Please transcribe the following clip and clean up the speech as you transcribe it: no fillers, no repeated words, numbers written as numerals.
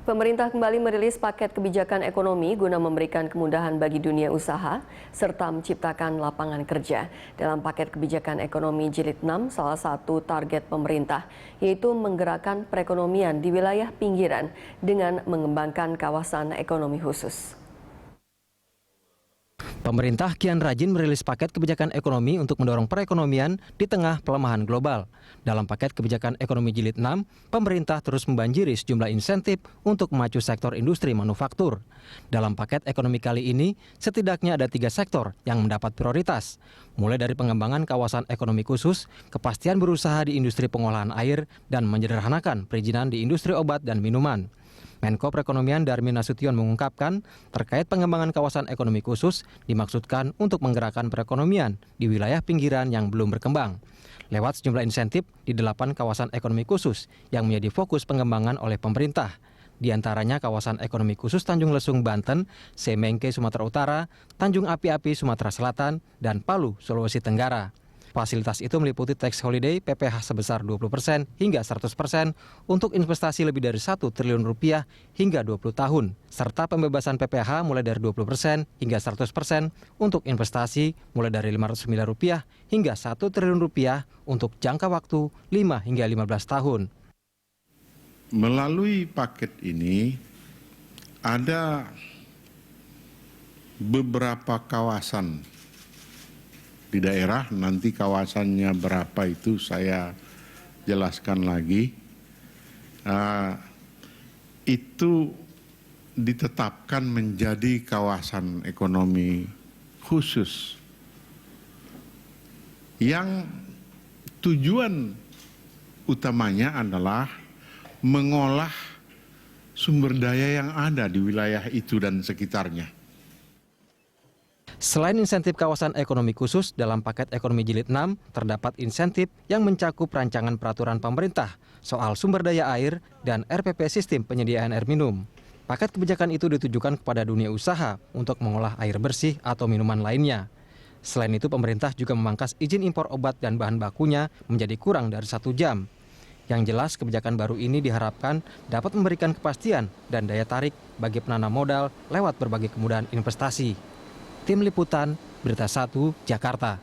Pemerintah kembali merilis paket kebijakan ekonomi guna memberikan kemudahan bagi dunia usaha serta menciptakan lapangan kerja. Dalam paket kebijakan ekonomi jilid 6, salah satu target pemerintah yaitu menggerakkan perekonomian di wilayah pinggiran dengan mengembangkan kawasan ekonomi khusus. Pemerintah kian rajin merilis paket kebijakan ekonomi untuk mendorong perekonomian di tengah pelemahan global. Dalam paket kebijakan ekonomi jilid 6, pemerintah terus membanjiri sejumlah insentif untuk memacu sektor industri manufaktur. Dalam paket ekonomi kali ini, setidaknya ada 3 sektor yang mendapat prioritas. Mulai dari pengembangan kawasan ekonomi khusus, kepastian berusaha di industri pengolahan air, dan menyederhanakan perizinan di industri obat dan minuman. Menko Perekonomian Darmin Nasution mengungkapkan terkait pengembangan kawasan ekonomi khusus dimaksudkan untuk menggerakkan perekonomian di wilayah pinggiran yang belum berkembang. Lewat sejumlah insentif di 8 kawasan ekonomi khusus yang menjadi fokus pengembangan oleh pemerintah. Di antaranya kawasan ekonomi khusus Tanjung Lesung, Banten, Semengke, Sumatera Utara, Tanjung Api-Api, Sumatera Selatan, dan Palu, Sulawesi Tenggara. Fasilitas itu meliputi tax holiday PPh sebesar 20% hingga 100% untuk investasi lebih dari 1 triliun rupiah hingga 20 tahun, serta pembebasan PPh mulai dari 20% hingga 100% untuk investasi mulai dari 500 miliar rupiah hingga 1 triliun rupiah untuk jangka waktu 5 hingga 15 tahun. Melalui paket ini ada beberapa kawasan di daerah, nanti kawasannya berapa itu saya jelaskan lagi. Itu ditetapkan menjadi kawasan ekonomi khusus yang tujuan utamanya adalah mengolah sumber daya yang ada di wilayah itu dan sekitarnya. Selain insentif kawasan ekonomi khusus, dalam paket ekonomi jilid 6 terdapat insentif yang mencakup rancangan peraturan pemerintah soal sumber daya air dan RPP sistem penyediaan air minum. Paket kebijakan itu ditujukan kepada dunia usaha untuk mengolah air bersih atau minuman lainnya. Selain itu, pemerintah juga memangkas izin impor obat dan bahan bakunya menjadi kurang dari 1 jam. Yang jelas, kebijakan baru ini diharapkan dapat memberikan kepastian dan daya tarik bagi penanam modal lewat berbagai kemudahan investasi. Tim Liputan, Berita 1, Jakarta.